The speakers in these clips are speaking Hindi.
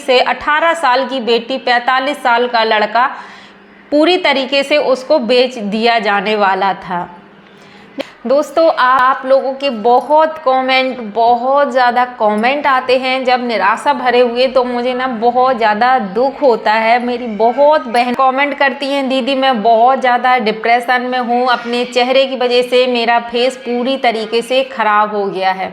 से 18 साल की बेटी 45 साल का लड़का पूरी तरीके से उसको बेच दिया जाने वाला था। दोस्तों, आप लोगों के बहुत ज़्यादा कमेंट आते हैं जब निराशा भरे हुए, तो मुझे ना बहुत ज़्यादा दुख होता है। मेरी बहुत बहन कमेंट करती हैं, दीदी मैं बहुत ज़्यादा डिप्रेशन में हूँ, अपने चेहरे की वजह से मेरा फेस पूरी तरीके से ख़राब हो गया है।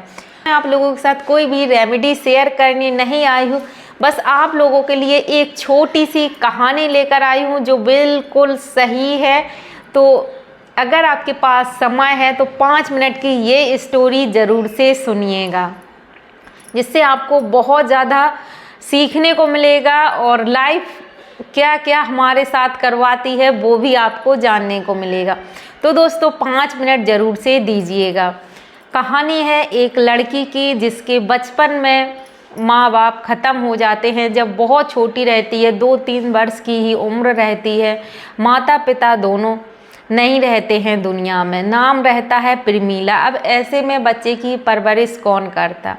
मैं आप लोगों के साथ कोई भी रेमेडी शेयर करने नहीं आई हूँ, बस आप लोगों के लिए एक छोटी सी कहानी लेकर आई हूँ जो बिल्कुल सही है। तो अगर आपके पास समय है तो 5 मिनट की ये स्टोरी ज़रूर से सुनिएगा, जिससे आपको बहुत ज़्यादा सीखने को मिलेगा और लाइफ क्या क्या हमारे साथ करवाती है वो भी आपको जानने को मिलेगा। तो दोस्तों 5 मिनट ज़रूर से दीजिएगा। कहानी है एक लड़की की जिसके बचपन में माँ बाप ख़त्म हो जाते हैं जब बहुत छोटी रहती है, 2-3 वर्ष की ही उम्र रहती है। माता पिता दोनों नहीं रहते हैं दुनिया में। नाम रहता है प्रमीला। अब ऐसे में बच्चे की परवरिश कौन करता?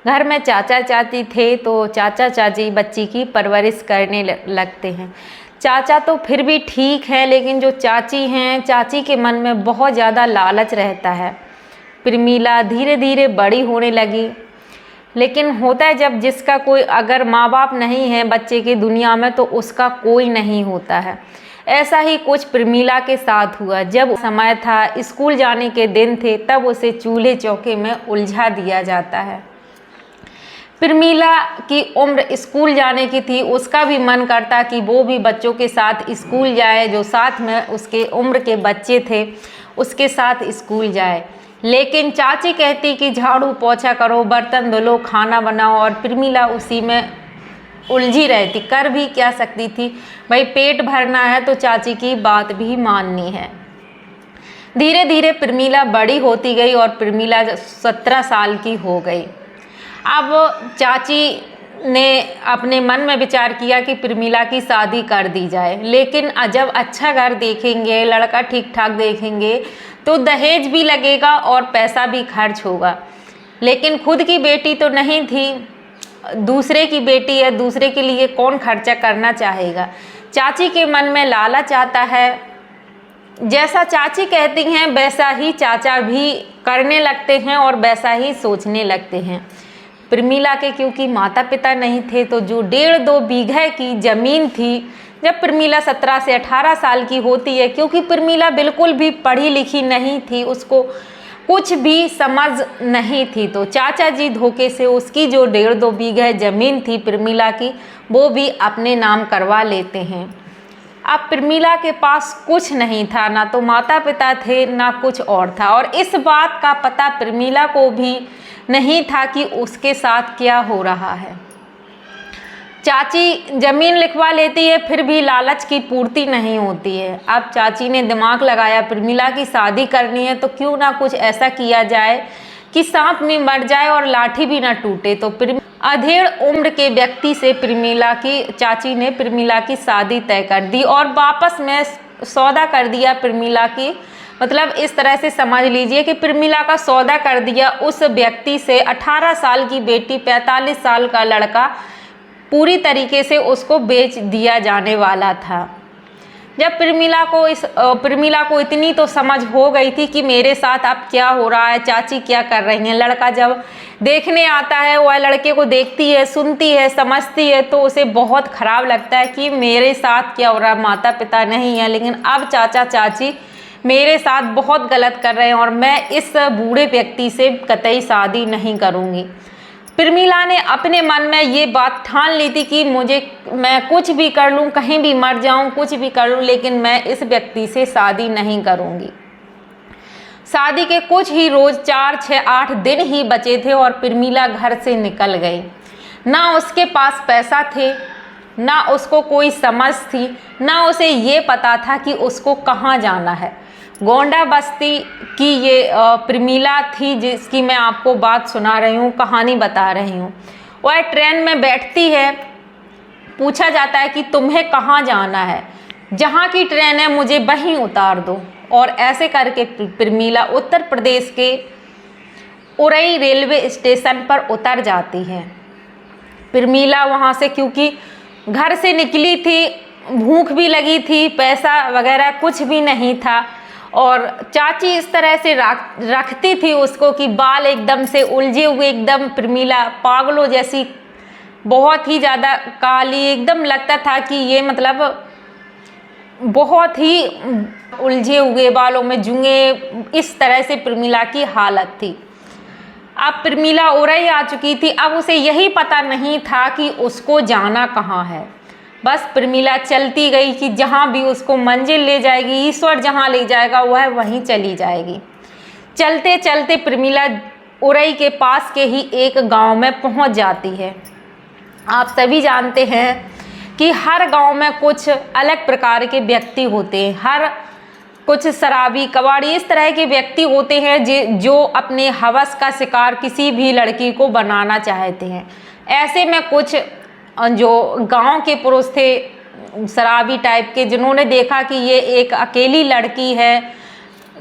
घर में चाचा चाची थे तो चाचा चाची बच्ची की परवरिश करने लगते हैं। चाचा तो फिर भी ठीक है, लेकिन जो चाची हैं, चाची के मन में बहुत ज़्यादा लालच रहता है। प्रमीला धीरे धीरे बड़ी होने लगी, लेकिन होता है जब जिसका कोई अगर माँ बाप नहीं है बच्चे की दुनिया में तो उसका कोई नहीं होता है। ऐसा ही कुछ प्रमीला के साथ हुआ। जब समय था, स्कूल जाने के दिन थे, तब उसे चूल्हे चौके में उलझा दिया जाता है। प्रमीला की उम्र स्कूल जाने की थी, उसका भी मन करता कि वो भी बच्चों के साथ स्कूल जाए, जो साथ में उसके उम्र के बच्चे थे उसके साथ स्कूल जाए। लेकिन चाची कहती कि झाड़ू पोछा करो, बर्तन धुलो, खाना बनाओ, और प्रमीला उसी में उलझी रहती। कर भी क्या सकती थी, भाई पेट भरना है तो चाची की बात भी माननी है। धीरे धीरे प्रमीला बड़ी होती गई और प्रमीला 17 साल की हो गई। अब चाची ने अपने मन में विचार किया कि प्रमीला की शादी कर दी जाए, लेकिन जब अच्छा घर देखेंगे, लड़का ठीक ठाक देखेंगे तो दहेज भी लगेगा और पैसा भी खर्च होगा। लेकिन खुद की बेटी तो नहीं थी, दूसरे की बेटी है, दूसरे के लिए कौन खर्चा करना चाहेगा। चाची के मन में लालच आता है, जैसा चाची कहती हैं वैसा ही चाचा भी करने लगते हैं और वैसा ही सोचने लगते हैं। प्रमीला के क्योंकि माता पिता नहीं थे, तो जो 1.5-2 बीघे की ज़मीन थी, जब प्रमीला 17 से 18 साल की होती है, क्योंकि प्रमीला बिल्कुल भी पढ़ी लिखी नहीं थी, उसको कुछ भी समझ नहीं थी, तो चाचा जी धोखे से उसकी जो 1.5-2 बीघे ज़मीन थी प्रमीला की, वो भी अपने नाम करवा लेते हैं। अब प्रमीला के पास कुछ नहीं था, ना तो माता पिता थे ना कुछ और था, और इस बात का पता प्रमीला को भी नहीं था कि उसके साथ क्या हो रहा है। चाची ज़मीन लिखवा लेती है, फिर भी लालच की पूर्ति नहीं होती है। अब चाची ने दिमाग लगाया प्रमीला की शादी करनी है तो क्यों ना कुछ ऐसा किया जाए कि सांप में मर जाए और लाठी भी ना टूटे। तो अधेड़ उम्र के व्यक्ति से चाची ने प्रमीला की शादी तय कर दी और वापस में सौदा कर दिया प्रमीला की, मतलब इस तरह से समझ लीजिए कि प्रमीला का सौदा कर दिया उस व्यक्ति से। 18 साल की बेटी 45 साल का लड़का पूरी तरीके से उसको बेच दिया जाने वाला था। जब प्रमीला को इतनी तो समझ हो गई थी कि मेरे साथ अब क्या हो रहा है, चाची क्या कर रही हैं। लड़का जब देखने आता है, वह लड़के को देखती है, सुनती है, समझती है, तो उसे बहुत ख़राब लगता है कि मेरे साथ क्या हो रहा है, माता पिता नहीं है, लेकिन अब चाचा चाची मेरे साथ बहुत गलत कर रहे हैं और मैं इस बूढ़े व्यक्ति से कतई शादी नहीं करूँगी। प्रमीला ने अपने मन में ये बात ठान ली थी कि मैं कुछ भी कर लूँ, कहीं भी मर जाऊँ, कुछ भी कर लूँ, लेकिन मैं इस व्यक्ति से शादी नहीं करूँगी। शादी के कुछ ही रोज़ 4, 6, 8 दिन ही बचे थे और प्रमीला घर से निकल गई। ना उसके पास पैसा थे, ना उसको कोई समझ थी, ना उसे ये पता था कि उसको कहाँ जाना है। गोंडा बस्ती की ये प्रमीला थी जिसकी मैं आपको बात सुना रही हूँ, कहानी बता रही हूँ। वह ट्रेन में बैठती है, पूछा जाता है कि तुम्हें कहाँ जाना है, जहाँ की ट्रेन है मुझे वहीं उतार दो। और ऐसे करके प्रमीला उत्तर प्रदेश के उरई रेलवे स्टेशन पर उतर जाती है। प्रमीला वहाँ से, क्योंकि घर से निकली थी, भूख भी लगी थी, पैसा वगैरह कुछ भी नहीं था, और चाची इस तरह से रखती थी उसको कि बाल एकदम से उलझे हुए, एकदम प्रमीला पागलों जैसी, बहुत ही ज़्यादा काली, एकदम लगता था कि ये मतलब बहुत ही उलझे हुए, बालों में जुंगे, इस तरह से प्रमीला की हालत थी। अब प्रमीला उरई आ चुकी थी। अब उसे यही पता नहीं था कि उसको जाना कहाँ है। बस प्रमीला चलती गई कि जहाँ भी उसको मंजिल ले जाएगी, ईश्वर जहाँ ले जाएगा वह वहीं चली जाएगी। चलते चलते प्रमीला उरई के पास के ही एक गांव में पहुंच जाती है। आप सभी जानते हैं कि हर गांव में कुछ अलग प्रकार के व्यक्ति होते हैं, हर कुछ शराबी, कबाड़ी, इस तरह के व्यक्ति होते हैं जो अपने हवस का शिकार किसी भी लड़की को बनाना चाहते हैं। ऐसे में कुछ जो गांव के पुरुष थे शराबी टाइप के, जिन्होंने देखा कि ये एक अकेली लड़की है,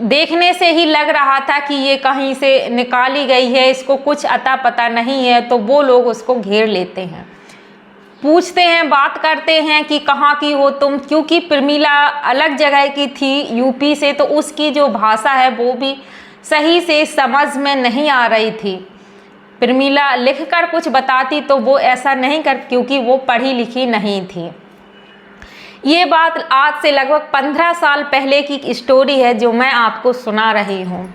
देखने से ही लग रहा था कि ये कहीं से निकाली गई है, इसको कुछ अता पता नहीं है, तो वो लोग उसको घेर लेते हैं, पूछते हैं, बात करते हैं कि कहाँ की हो तुम, क्योंकि प्रमीला अलग जगह की थी, यूपी से, तो उसकी जो भाषा है वो भी सही से समझ में नहीं आ रही थी। प्रमीला लिखकर कुछ बताती तो वो ऐसा नहीं कर, क्योंकि वो पढ़ी लिखी नहीं थी। ये बात आज से लगभग 15 साल पहले की स्टोरी है जो मैं आपको सुना रही हूँ।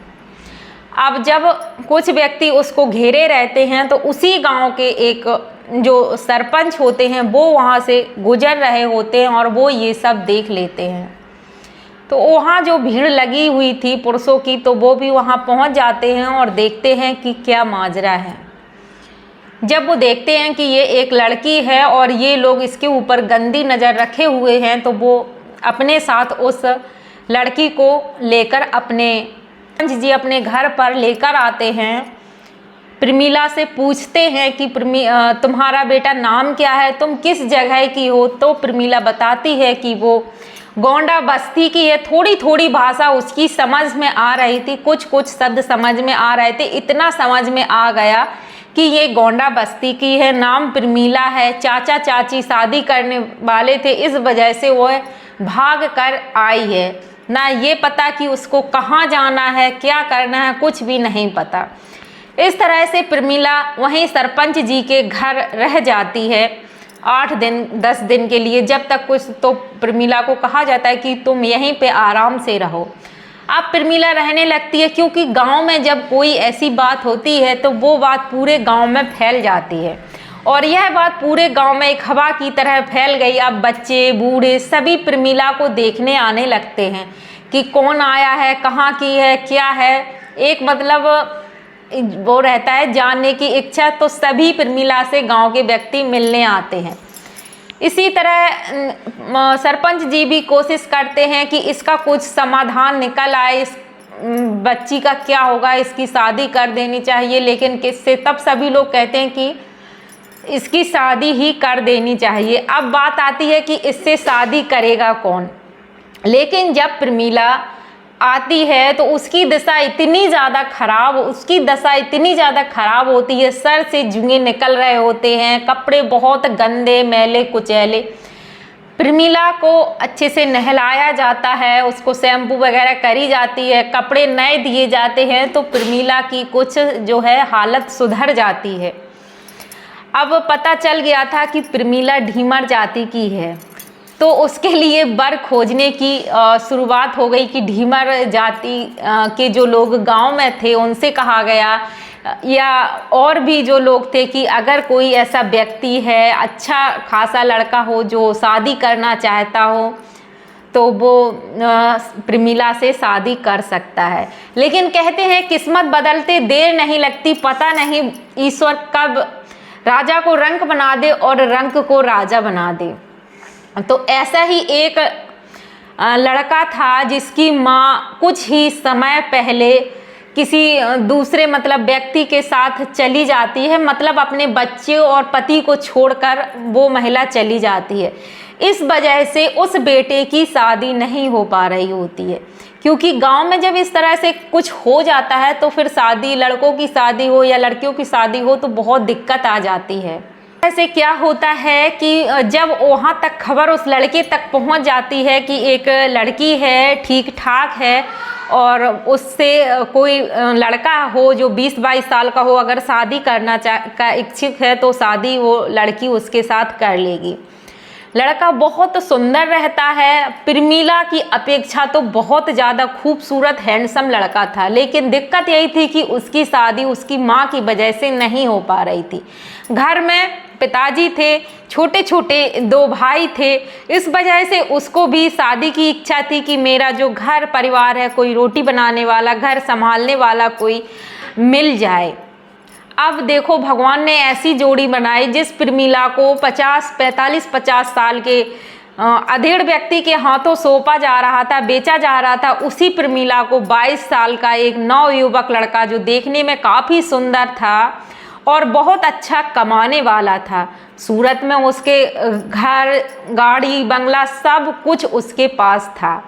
अब जब कुछ व्यक्ति उसको घेरे रहते हैं तो उसी गांव के एक जो सरपंच होते हैं वो वहाँ से गुजर रहे होते हैं और वो ये सब देख लेते हैं। तो वहाँ जो भीड़ लगी हुई थी पुरुषों की, तो वो भी वहाँ पहुँच जाते हैं और देखते हैं कि क्या माजरा है। जब वो देखते हैं कि ये एक लड़की है और ये लोग इसके ऊपर गंदी नज़र रखे हुए हैं, तो वो अपने साथ उस लड़की को लेकर अपने घर पर लेकर आते हैं। प्रमीला से पूछते हैं कि तुम्हारा बेटा नाम क्या है, तुम किस जगह की हो? तो प्रमीला बताती है कि वो गोंडा बस्ती की है। थोड़ी थोड़ी भाषा उसकी समझ में आ रही थी, कुछ कुछ शब्द समझ में आ रहे थे, इतना समझ में आ गया कि ये गोंडा बस्ती की है, नाम प्रमीला है, चाचा चाची शादी करने वाले थे, इस वजह से वो भाग कर आई है। ना ये पता कि उसको कहाँ जाना है, क्या करना है, कुछ भी नहीं पता। इस तरह से प्रमीला वहीं सरपंच जी के घर रह जाती है 8 दिन 10 दिन के लिए, जब तक कुछ, तो प्रमीला को कहा जाता है कि तुम यहीं पे आराम से रहो। अब प्रमीला रहने लगती है, क्योंकि गांव में जब कोई ऐसी बात होती है तो वो बात पूरे गांव में फैल जाती है, और यह बात पूरे गांव में एक हवा की तरह फैल गई। अब बच्चे बूढ़े सभी प्रमीला को देखने आने लगते हैं कि कौन आया है, कहाँ की है, क्या है, एक मतलब वो रहता है जानने की इच्छा। तो सभी प्रमीला से गांव के व्यक्ति मिलने आते हैं। इसी तरह सरपंच जी भी कोशिश करते हैं कि इसका कुछ समाधान निकल आए, इस बच्ची का क्या होगा, इसकी शादी कर देनी चाहिए। लेकिन किससे, तब सभी लोग कहते हैं कि इसकी शादी ही कर देनी चाहिए। अब बात आती है कि इससे शादी करेगा कौन। लेकिन जब प्रमीला आती है तो उसकी दशा इतनी ज़्यादा खराब होती है, सर से जुएं निकल रहे होते हैं, कपड़े बहुत गंदे मैले कुचैले। प्रमीला को अच्छे से नहलाया जाता है, उसको शैम्पू वगैरह करी जाती है, कपड़े नए दिए जाते हैं, तो प्रमीला की कुछ जो है हालत सुधर जाती है। अब पता चल गया था कि प्रमीला ढीमर जाति की है, तो उसके लिए वर खोजने की शुरुआत हो गई कि ढीमर जाति के जो लोग गांव में थे उनसे कहा गया, या और भी जो लोग थे, कि अगर कोई ऐसा व्यक्ति है, अच्छा खासा लड़का हो जो शादी करना चाहता हो, तो वो प्रमीला से शादी कर सकता है। लेकिन कहते हैं किस्मत बदलते देर नहीं लगती, पता नहीं ईश्वर कब राजा को रंक बना दे और रंक को राजा बना दे। तो ऐसा ही एक लड़का था जिसकी माँ कुछ ही समय पहले किसी दूसरे मतलब व्यक्ति के साथ चली जाती है, मतलब अपने बच्चे और पति को छोड़कर वो महिला चली जाती है। इस वजह से उस बेटे की शादी नहीं हो पा रही होती है, क्योंकि गांव में जब इस तरह से कुछ हो जाता है तो फिर शादी, लड़कों की शादी हो या लड़कियों की शादी हो, तो बहुत दिक्कत आ जाती है। ऐसे क्या होता है कि जब वहाँ तक खबर उस लड़के तक पहुँच जाती है कि एक लड़की है, ठीक ठाक है, और उससे कोई लड़का हो जो 20-22 साल का हो, अगर शादी करना का इच्छुक है तो शादी वो लड़की उसके साथ कर लेगी। लड़का बहुत सुंदर रहता है, प्रमीला की अपेक्षा तो बहुत ज़्यादा खूबसूरत हैंडसम लड़का था, लेकिन दिक्कत यही थी कि उसकी शादी उसकी माँ की वजह से नहीं हो पा रही थी। घर में पिताजी थे, छोटे छोटे 2 भाई थे, इस वजह से उसको भी शादी की इच्छा थी कि मेरा जो घर परिवार है, कोई रोटी बनाने वाला, घर संभालने वाला कोई मिल जाए। अब देखो भगवान ने ऐसी जोड़ी बनाई जिस प्रमीला को 45-50 साल के अधेड़ व्यक्ति के हाथों सौंपा जा रहा था, बेचा जा रहा था, उसी प्रमीला को 22 साल का एक नवयुवक लड़का जो देखने में काफ़ी सुंदर था और बहुत अच्छा कमाने वाला था। सूरत में उसके घर, गाड़ी, बंगला सब कुछ उसके पास था।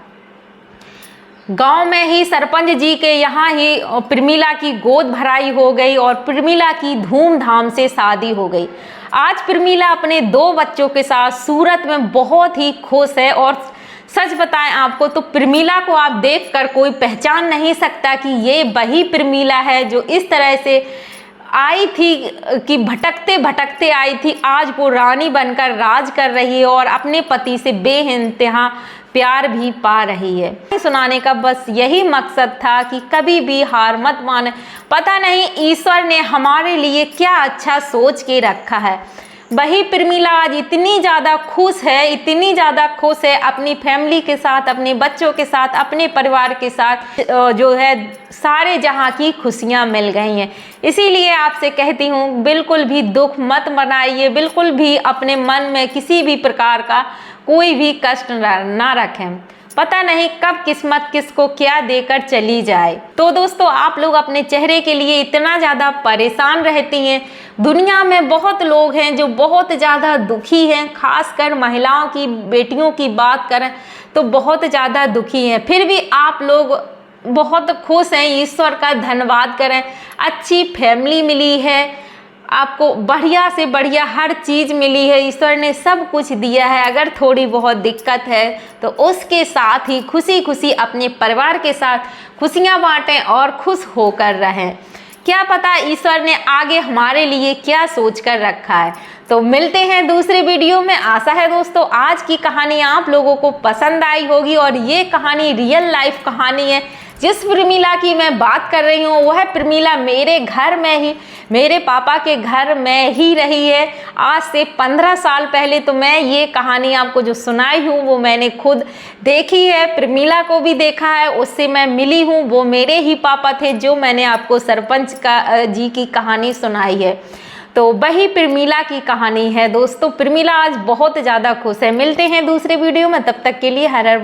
गांव में ही सरपंच जी के यहाँ ही प्रमीला की गोद भराई हो गई और प्रमीला की धूमधाम से शादी हो गई। आज प्रमीला अपने 2 बच्चों के साथ सूरत में बहुत ही खुश है। और सच बताएं आपको तो प्रमीला को आप देखकर कोई पहचान नहीं सकता कि ये वही प्रमीला है जो इस तरह से आई थी कि भटकते भटकते आई थी। आज वो रानी बनकर राज कर रही है और अपने पति से बेइंतहा प्यार भी पा रही है। सुनाने का बस यही मकसद था कि कभी भी हार मत माने। पता नहीं ईश्वर ने हमारे लिए क्या अच्छा सोच के रखा है। वही प्रमीला आज इतनी ज़्यादा खुश है, इतनी ज़्यादा खुश है अपनी फैमिली के साथ, अपने बच्चों के साथ, अपने परिवार के साथ, जो है सारे जहां की खुशियां मिल गई हैं। इसीलिए आपसे कहती हूँ बिल्कुल भी दुख मत मनाइए, बिल्कुल भी अपने मन में किसी भी प्रकार का कोई भी कष्ट ना रखें। पता नहीं कब किस्मत किसको क्या देकर चली जाए। तो दोस्तों आप लोग अपने चेहरे के लिए इतना ज़्यादा परेशान रहती हैं। दुनिया में बहुत लोग हैं जो बहुत ज़्यादा दुखी हैं, खासकर महिलाओं की, बेटियों की बात करें तो बहुत ज़्यादा दुखी हैं। फिर भी आप लोग बहुत खुश हैं, ईश्वर का धन्यवाद करें। अच्छी फैमिली मिली है आपको, बढ़िया से बढ़िया हर चीज़ मिली है, ईश्वर ने सब कुछ दिया है। अगर थोड़ी बहुत दिक्कत है तो उसके साथ ही खुशी खुशी अपने परिवार के साथ खुशियां बांटें और खुश होकर रहें। क्या पता ईश्वर ने आगे हमारे लिए क्या सोच कर रखा है। तो मिलते हैं दूसरे वीडियो में। आशा है दोस्तों आज की कहानी आप लोगों को पसंद आई होगी और ये कहानी रियल लाइफ कहानी है। जिस प्रमीला की मैं बात कर रही हूँ वह प्रमीला मेरे घर में ही, मेरे पापा के घर में ही रही है। आज से 15 साल पहले तो मैं ये कहानी आपको जो सुनाई हूँ वो मैंने खुद देखी है, प्रमीला को भी देखा है, उससे मैं मिली हूँ। वो मेरे ही पापा थे जो मैंने आपको सरपंच जी की कहानी सुनाई है। तो वही प्रमीला की कहानी है दोस्तों। प्रमीला आज बहुत ज़्यादा खुश है। मिलते हैं दूसरे वीडियो में, तब तक के लिए हर हर